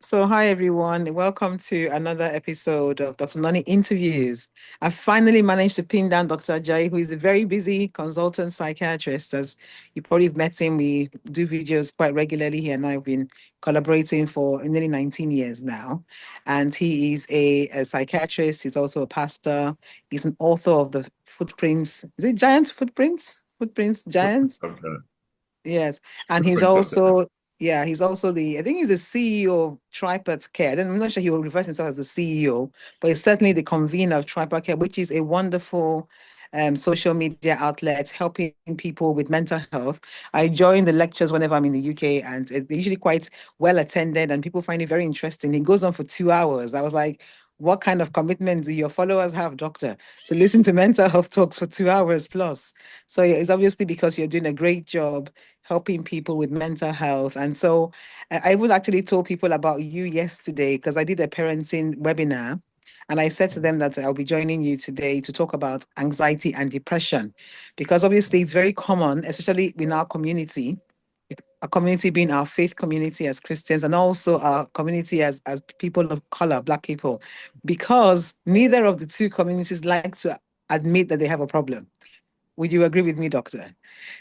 So, hi everyone. Welcome to another episode of Dr. Nonnie Interviews. I finally managed to pin down Dr. Ajayi, who is a very busy consultant psychiatrist. As you probably have met him, we do videos quite regularly. He and I have been collaborating for nearly 19 years now. And he is a psychiatrist. He's also a pastor. He's an author of the Footprints. Is it Giant Footprints? Footprints, Giants? Okay. Yes, and he's Footprints of the also he's also I think he's the CEO of Tripart Care. I'm not sure he will refer to himself as the CEO, but he's certainly the convener of Tripart Care, which is a wonderful social media outlet helping people with mental health. I join the lectures whenever I'm in the UK, and they're usually quite well attended, and people find it very interesting. It goes on for 2 hours. I was like, what kind of commitment do your followers have, doctor, to listen to mental health talks for 2 hours plus? So yeah, it's obviously because you're doing a great job helping people with mental health. And so I would actually told people about you yesterday because I did a parenting webinar. And I said to them that I'll be joining you today to talk about anxiety and depression, because obviously it's very common, especially in our community being our faith community as Christians, and also our community as people of color, Black people, because neither of the two communities like to admit that they have a problem. Would you agree with me, doctor?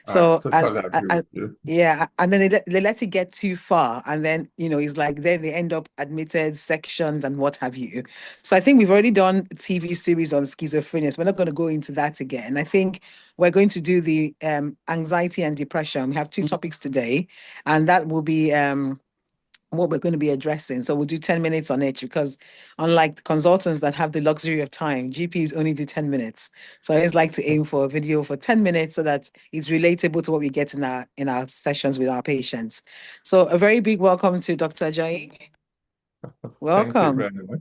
I So totally agree with you. yeah, and then they let it get too far, and then it's like then they end up admitted sections and what have you. So I think we've already done a TV series on schizophrenia. So we're not going to go into that again. I think we're going to do the anxiety and depression. We have two topics today, and that will be what we're going to be addressing. So we'll do 10 minutes on each because unlike the consultants that have the luxury of time, GPs only do 10 minutes. So I always like to aim for a video for 10 minutes so that it's relatable to what we get in our sessions with our patients. So a very big welcome to Dr. Ajayi. Thank you Welcome. very much.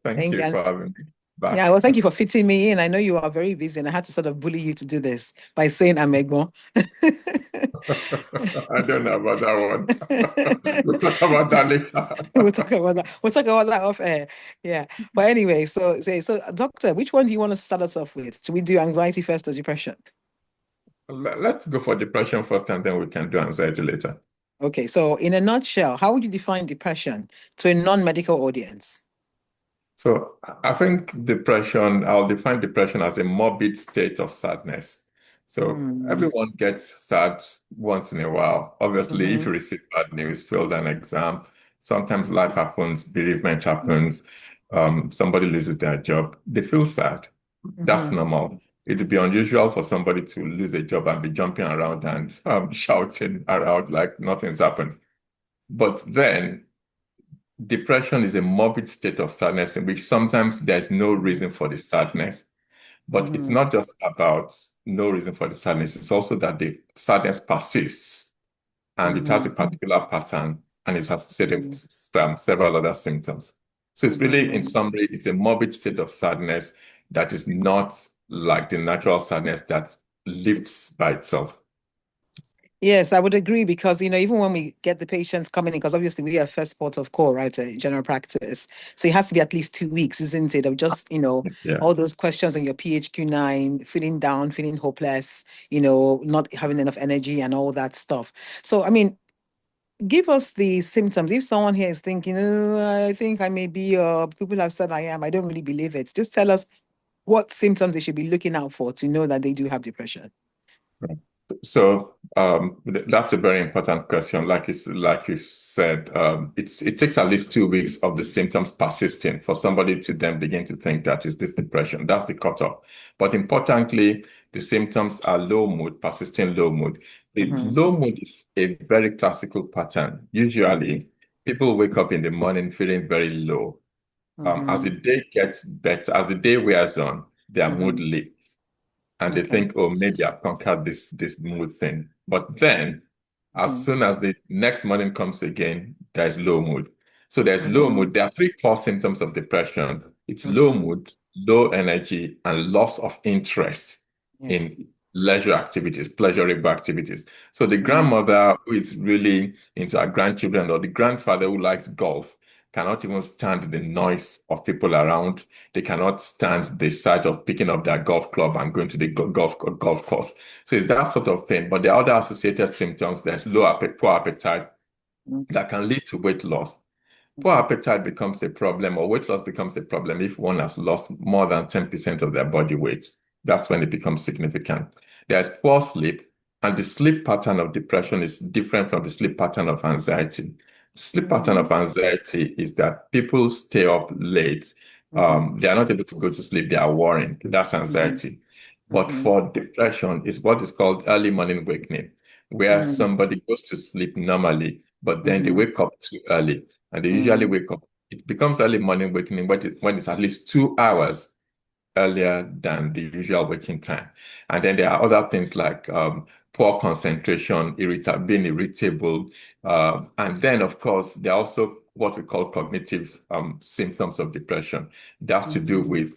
Thank Thank you you. for having me back. Yeah, well, thank you for fitting me in. I know you are very busy, and I had to sort of bully you to do this by saying I'm Egbon. I don't know about that one. We'll talk about that We'll later. talk about that. We'll talk about that off air. Yeah. But anyway, so doctor, which one do you want to start us off with? Should we do anxiety first or depression? Let's go for depression first, and then we can do anxiety later. Okay, so in a nutshell, how would you define depression to a non-medical audience? So I think depression, I'll define depression as a morbid state of sadness. So Mm, everyone gets sad once in a while. Obviously, if hmm you receive bad news, failed an exam, sometimes life happens, bereavement happens, somebody loses their job, they feel sad. That's hmm normal. It'd be unusual for somebody to lose a job and be jumping around and shouting around like nothing's happened. But then depression is a morbid state of sadness in which sometimes there's no reason for the sadness, but it's hmm not just about no reason for the sadness, it's also that the sadness persists and it has a hmm particular pattern and it's associated with hmm some several other symptoms. So it's really, in hmm summary, it's a morbid state of sadness that is not like the natural sadness that lives by itself. Yes, I would agree because, even when we get the patients coming in, because obviously we are first port of call, right, general practice. So it has to be at least 2 weeks, isn't it? Of just, Yeah. all those questions on your PHQ-9, feeling down, feeling hopeless, not having enough energy and all that stuff. So, I mean, give us the symptoms. If someone here is thinking, oh, I think I may be, people have said I am, I don't really believe it. Just tell us what symptoms they should be looking out for to know that they do have depression. So that's a very important question. Like you said, it takes at least 2 weeks of the symptoms persisting for somebody to then begin to think that is this depression. That's the cutoff. But importantly, the symptoms are low mood, persisting low mood. The Mm-hmm. low mood is a very classical pattern. Usually, people wake up in the morning feeling very low. As the Mm-hmm. day gets better, as the day wears on, their mood Mm-hmm. lifts and they Okay. think, oh, maybe I've conquered this mood thing. But then, as Mm-hmm. soon as the next morning comes again, there's low mood. So there's low Mm-hmm. mood. There are three core symptoms of depression. It's low Mm-hmm. mood, low energy, and loss of interest Yes. in leisure activities, pleasurable activities. So the Mm-hmm. grandmother who is really into her grandchildren or the grandfather who likes golf cannot even stand the noise of people around. They cannot stand the sight of picking up their golf club and going to the golf course. So it's that sort of thing. But the other associated symptoms, there's poor appetite Mm-hmm. that can lead to weight loss. poor appetite becomes a problem or weight loss becomes a problem if one has lost more than 10% of their body weight. That's when it becomes significant. There's poor sleep, and the sleep pattern of depression is different from the sleep pattern of anxiety. The sleep pattern Mm, of anxiety is that people stay up late. mhm, They are not able to go to sleep. They are worrying. That's mhm, anxiety. But mhm, for depression, it's what is called early morning awakening, where mm, somebody goes to sleep normally, but then they mhm, wake up too early. And they usually mm, wake up. It becomes early morning awakening when it's at least 2 hours earlier than the usual waking time. And then there are other things like poor concentration, being irritable. And then, of course, there are also what we call cognitive symptoms of depression. That's to do mhm, with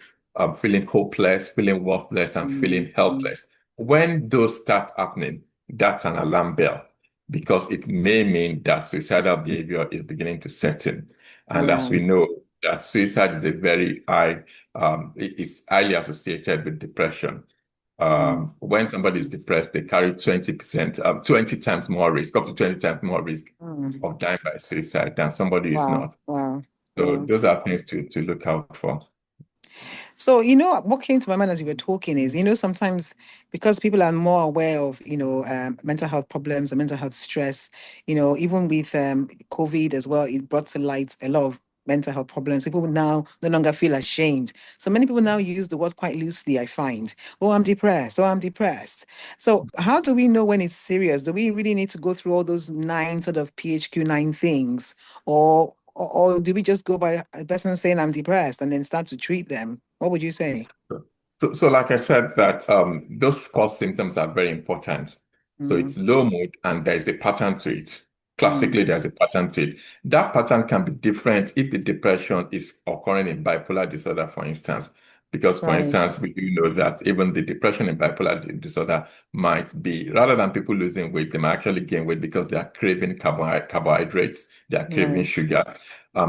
feeling hopeless, feeling worthless, and mm, feeling mm, helpless. When those start happening, that's an alarm bell because it may mean that suicidal behavior is beginning to set in. And as we right. know, that suicide is a very high is highly associated with depression. Mm, When somebody is mm, depressed, they carry 20%, 20 times more risk, up to 20 times more risk mm. of dying by suicide than somebody who is Wow, not. wow, So wow. those are things to look out for. So, what came to my mind as you were talking is, sometimes because people are more aware of, mental health problems and mental health stress, even with COVID as well, it brought to light a lot of mental health problems. People now no longer feel ashamed. So many people now use the word quite loosely, I find. Oh, I'm depressed. Oh, I'm depressed. So how do we know when it's serious? Do we really need to go through all those nine sort of PHQ-9 things? Or do we just go by a person saying I'm depressed and then start to treat them? What would you say? So like I said, that those core symptoms are very important. So Mm, it's low mood and there's a pattern to it. mm, Classically, there's a pattern to it. That pattern can be different if the depression is occurring in bipolar disorder, for instance. Because, for right, instance, we do know that even the depression in bipolar disorder might be, rather than people losing weight, they might actually gain weight because they are craving carbohydrates, they are craving right, sugar.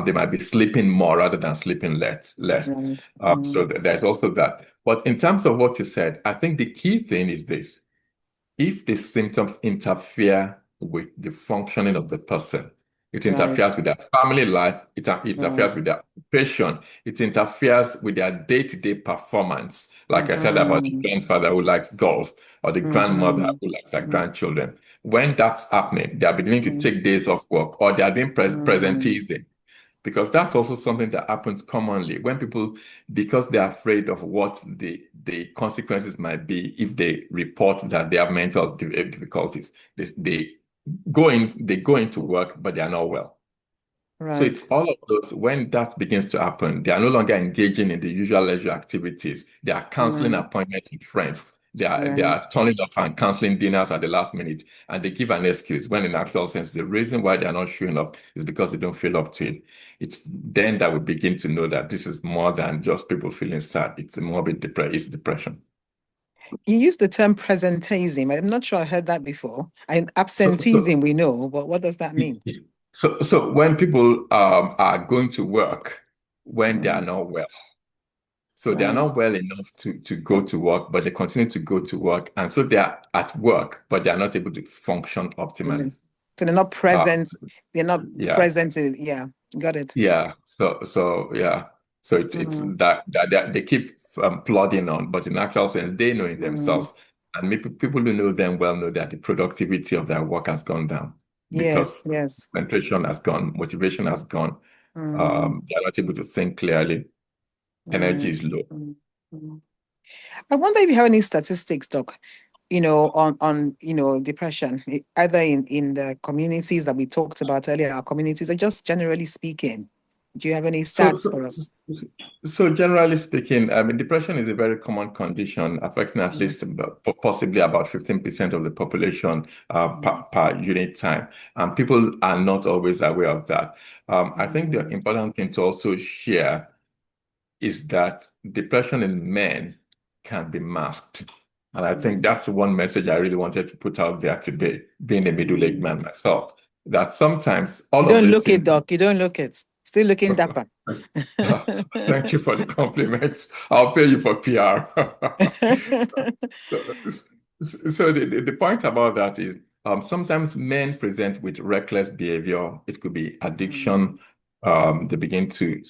They might be sleeping more rather than sleeping less. right. So there's also that. But in terms of what you said, I think the key thing is this. If the symptoms interfere with the functioning of the person, it Right, interferes with their family life, it right. interferes with their occupation, it interferes with their day-to-day performance. Like I said about the Mm-hmm, grandfather who likes golf or the grandmother mm-hmm, who likes her grandchildren. When that's happening, they are beginning to take days off work or they are doing mm-hmm, presenteeism because that's also something that happens commonly when people, because they're afraid of what the consequences might be if they report that they have mental difficulties. They go into work, but they are not well. So it's right, all of those. When that begins to happen, they are no longer engaging in the usual leisure activities. They are canceling right, appointments with friends. They right, are turning up and canceling dinners at the last minute, and they give an excuse. When in actual sense, the reason why they are not showing up is because they don't feel up to it. It's then that we begin to know that this is more than just people feeling sad. It's a morbid depression. It's depression. You used the term presenteeism. I'm not sure I heard that before. And So absenteeism, we know, but what does that mean? so when people are going to work when they are Mm, not well. So they are right. not well enough to go to work, but they continue to go to work. And so they are at work, but they are not able to function optimally. Mm. So they're not Uh, present. They're not yeah, present. Yeah, got it. yeah. So yeah. So it's Mm, that they keep plodding on, but in actual sense, they know it mm. themselves. And maybe people who know them well know that the productivity of their work has gone down Yes, because yes. concentration has gone, motivation has gone. Mm, They are not able to think clearly. Energy mm, is low. mm, mm. I wonder if you have any statistics, Doc, on depression, either in the communities that we talked about earlier, our communities, or just generally speaking. Do you have any So, stats so, for us? so generally speaking, I mean, depression is a very common condition affecting at Mm, least possibly about 15% of the population mm, per unit time. And people are not always aware of that. I think the mm, important thing to also share is that depression in men can be masked. And I think mm, that's one message I really wanted to put out there today, being a middle-aged mm. man myself, that sometimes all You of don't these look it, symptoms. Doc. You don't look it. Still looking dapper. Thank you for the compliments. I'll pay you for PR. So, so the point about that is sometimes men present with reckless behavior. It could be Mm, addiction. They begin to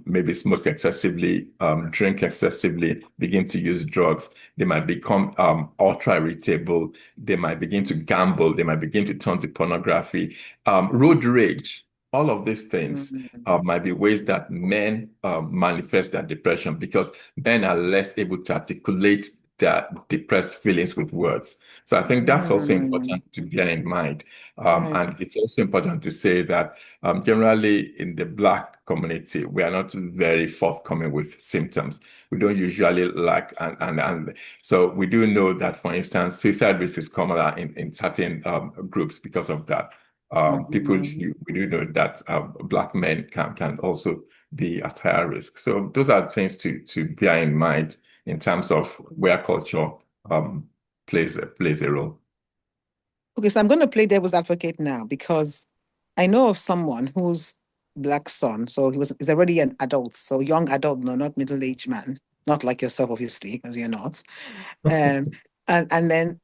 maybe smoke excessively, drink excessively, begin to use drugs. They might become ultra irritable. They might begin to gamble. They might begin to turn to pornography, road rage. All of these things Mm, might be ways that men manifest their depression because men are less able to articulate their depressed feelings with words. So I think that's also mm, important to bear in mind. right. And it's also important to say that generally, in the Black community, we are not very forthcoming with symptoms. We don't usually like, and so we do know that, for instance, suicide risk is commoner in certain groups because of that. Mhm. We do know that Black men can also be at higher risk. So those are things to bear in mind in terms of where culture um, plays a role. Okay, so I'm going to play devil's advocate now because I know of someone whose black son, so he's already an adult, so young adult, no, not middle-aged man, not like yourself, obviously, because you're not. Um, and then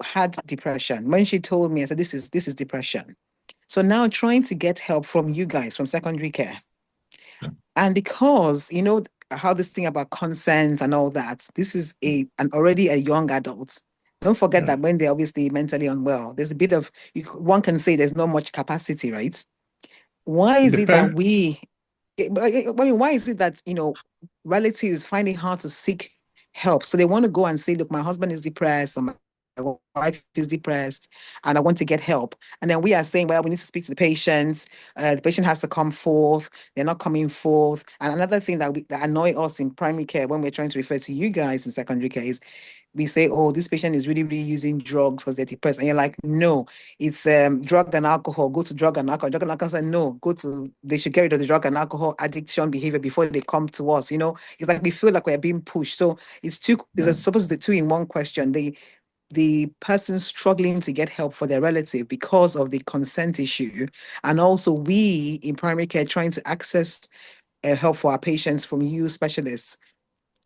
had depression. When she told me, I said, this is depression. So now trying to get help from you guys from secondary care. And because you know how this thing about consent and all that, this is an already a young adult. Don't forget Yeah. that when they're obviously mentally unwell, there's a bit of one can say there's not much capacity, right? Why It is it that depends. I mean, why is it that relatives find it hard to seek help? So they want to go and say, look, my husband is depressed, or my wife is depressed, and I want to get help. And then we are saying, well, we need to speak to the patient. The patient has to come forth. They're not coming forth. And another thing that annoy us in primary care when we're trying to refer to you guys in secondary care is we say, oh, this patient is really, really using drugs because they're depressed. And you're like, no, it's drug and alcohol. Go to drug and alcohol. Drug and alcohol say, no, they should get rid of the drug and alcohol addiction behavior before they come to us. It's like we feel like we're being pushed. So it's Yeah. supposed to be two in one question. The person struggling to get help for their relative because of the consent issue. And also we in primary care trying to access help for our patients from you specialists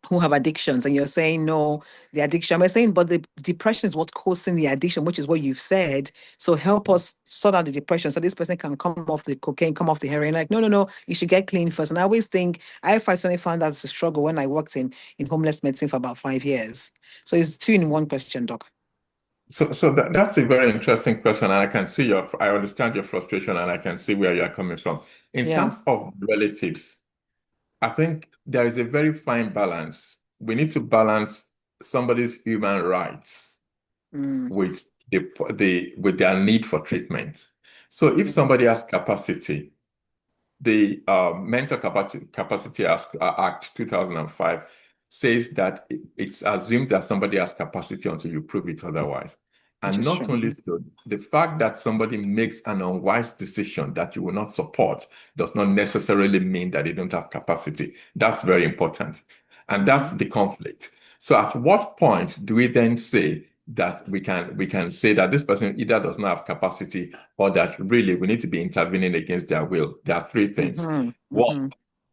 who have addictions, and you're saying no, the addiction. We're saying, but the depression is what's causing the addiction, which is what you've said. So help us sort out the depression so this person can come off the cocaine, come off the heroin. Like, no, no, no, you should get clean first. And I always think I personally found that to struggle when I worked in homeless medicine for about 5 years. So it's two in one question, doc. So that's a very interesting question, and I understand your frustration, and I can see where you're coming from. In Yeah. terms of relatives, I think there is a very fine balance. We need to balance somebody's human rights Mm, with with their need for treatment. So if mm, somebody has capacity, the Mental Capacity Act 2005 says that it's assumed that somebody has capacity until you prove it otherwise. which And is not true. only so, the fact that somebody makes an unwise decision that you will not support does not necessarily mean that they don't have capacity. That's very important. And that's Mm, the conflict. So at what point do we then say that we can say that this person either does not have capacity or that really we need to be intervening against their will? There are three things. mm-hmm, One, mm-hmm.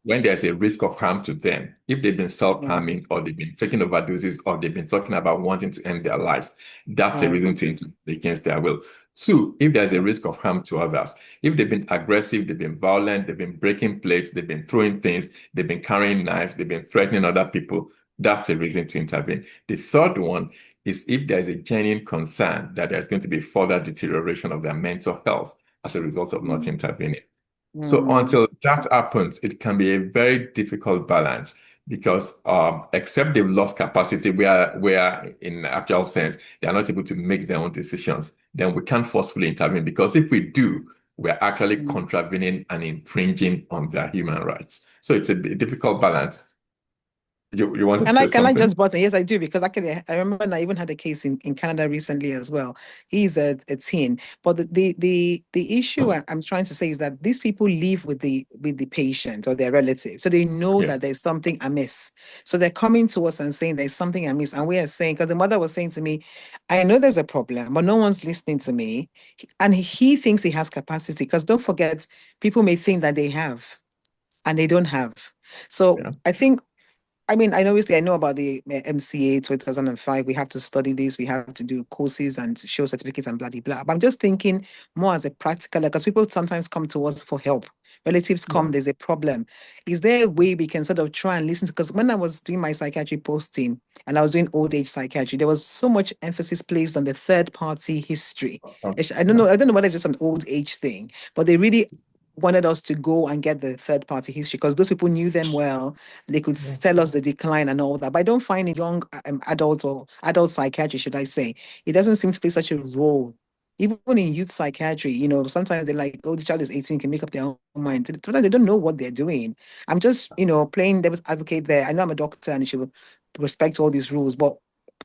when there's a risk of harm to them, if they've been self-harming Yes. or they've been taking overdoses or they've been talking about wanting to end their lives, that's a Right. reason to intervene against their will. Two, if there's a risk of harm to others, if they've been aggressive, they've been violent, they've been breaking plates, they've been throwing things, they've been carrying knives, they've been threatening other people, that's a reason to intervene. The third one is if there's a genuine concern that there's going to be further deterioration of their mental health as a result of not Mm, intervening. So mm, until that happens, it can be a very difficult balance because except they've lost capacity where in actual sense they are not able to make their own decisions, then we can't forcefully intervene because if we do, we're actually mm. contravening and infringing on their human rights. So it's a difficult balance. You wanted to And I say can I something? just button? Yes, I do, because actually I remember I even had a case in Canada recently as well. He's a teen. But the issue I'm trying to say is that these people live with the patient or their relative. So they know Yeah. that there's something amiss. So they're coming to us and saying there's something amiss. And we are saying, because the mother was saying to me, I know there's a problem, but no one's listening to me. And he thinks he has capacity. Because don't forget, people may think that they have and they don't have. So Yeah. I think I mean, I know obviously I know about the MCA 2005. We have to study this, we have to do courses and show certificates and blah blah blah. But I'm just thinking more as a practical, because people sometimes come to us for help. Relatives Yeah. come, there's a problem. Is there a way we can sort of try and listen? Because when I was doing my psychiatry posting and I was doing old age psychiatry, there was so much emphasis placed on the third party history. Yeah. I don't know whether it's just an old age thing, but they really wanted us to go and get the third party history because those people knew them well. They could Yeah. tell us the decline and all that. But I don't find in young adults or adult psychiatry, should I say, it doesn't seem to play such a role. Even in youth psychiatry, sometimes they're like, oh, the child is 18, can make up their own mind. Sometimes they don't know what they're doing. I'm just, playing devil's advocate there. I know I'm a doctor and you should respect all these rules, but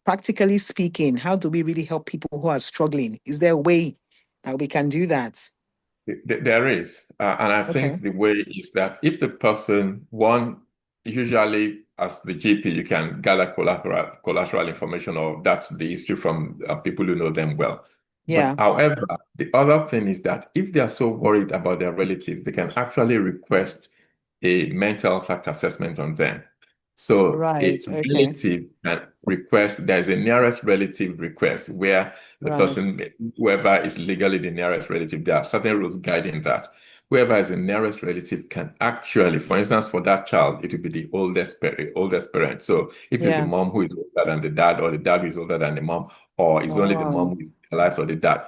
practically speaking, how do we really help people who are struggling? Is there a way that we can do that? There is, and I Okay. think the way is that if the person, one, usually as the GP, you can gather collateral information, or that's the history from people who know them well. But Yeah. however, the other thing is that if they are so worried about their relatives, they can actually request a mental fact assessment on them. So a Right. Okay. relative can request, there's a nearest relative request where the Right. person, whoever is legally the nearest relative, there are certain rules guiding that. Whoever is the nearest relative can actually, for instance, for that child, it will be the oldest parent. So if it's the Yeah. mom who is older than the dad, or the dad who is older than the mom, or it's only the mom Oh, who is alive, or the dad,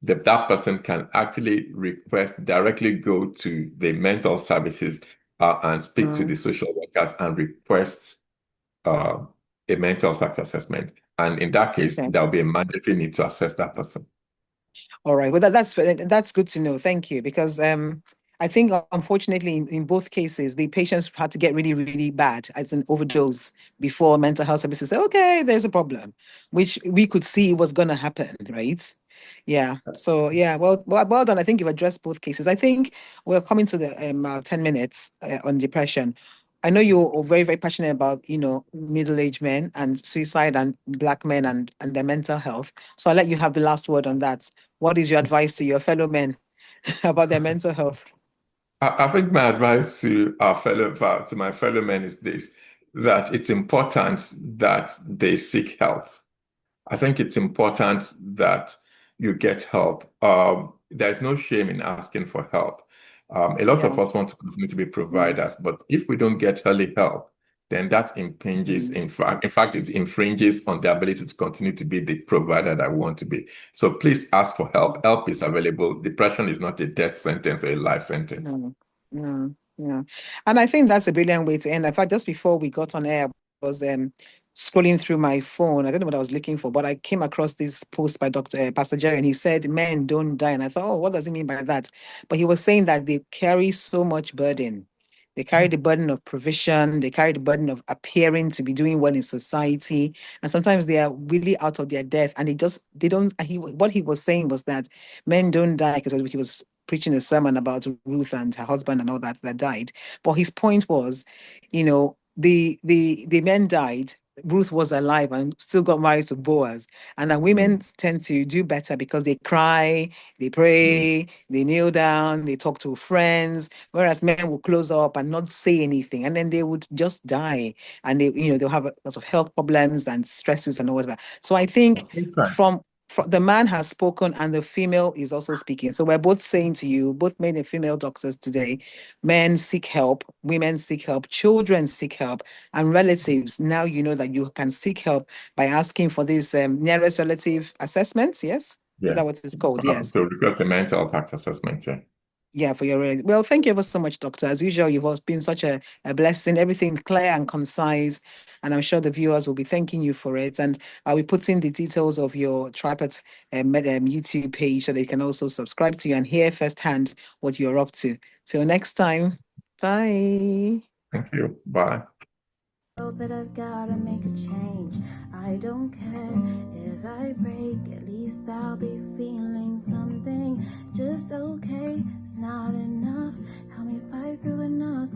that person can actually request, directly go to the mental services and speak to mm, the social workers and request uh, a mental health assessment. And in that case, okay. there'll be a mandatory need to assess that person. All right. Well, that's good to know. Thank you. Because I think unfortunately in both cases, the patients had to get really, really bad as an overdose before mental health services say, okay, there's a problem, which we could see was gonna happen, right? Yeah. So yeah, well done. I think you've addressed both cases. I think we're coming to the 10 minutes on depression. I know you're very, very passionate about, middle-aged men and suicide and black men and their mental health. So I'll let you have the last word on that. What is your advice to your fellow men about their mental health? I think my advice to to my fellow men is this, that it's important that they seek help. I think it's important that you get help. There's no shame in asking for help. A lot of Yeah. us want to continue to be Mm, providers, but if we don't get early help, then that impinges, mm, in fact, it infringes on the ability to continue to be the provider that we want to be. So please ask for help. Help is available. Depression is not a death sentence or a life sentence. mm, mm, yeah. And I think that's a brilliant way to end. In fact, just before we got on air, I was scrolling through my phone. I don't know what I was looking for, but I came across this post by Pastor Jerry, and he said, "Men don't die." And I thought, "Oh, what does he mean by that?" But he was saying that they carry so much burden. They carry the burden of provision. They carry the burden of appearing to be doing well in society, and sometimes they are really out of their depth. And they don't. And what he was saying was that men don't die because he was preaching a sermon about Ruth and her husband and all that died. But his point was, the men died. Ruth was alive and still got married to Boaz. And that women Mm, tend to do better because they cry, they mm. pray, they kneel down, they talk to friends, whereas men will close up and not say anything. And then they would just die. And they'll have lots of health problems and stresses and all that. So I think That's right. from the man has spoken and the female is also speaking. So we're both saying to you, both men and female doctors today, men seek help, women seek help, children seek help, and relatives. Now you know that you can seek help by asking for these nearest relative assessments. Yes, is Yeah. that what it's called? Yes. To request a mental health assessment. Yeah. Yeah, for your well, thank you ever so much, Doctor. As usual, you've always been such a blessing, everything clear and concise. And I'm sure the viewers will be thanking you for it. And I'll be putting the details of your Tripod YouTube page so they can also subscribe to you and hear firsthand what you're up to. Till next time, bye. Thank you. Bye. Know that I've gotta make a change. I don't care if I break, at least I'll be feeling something. Just okay, it's not enough. Help me fight through enough.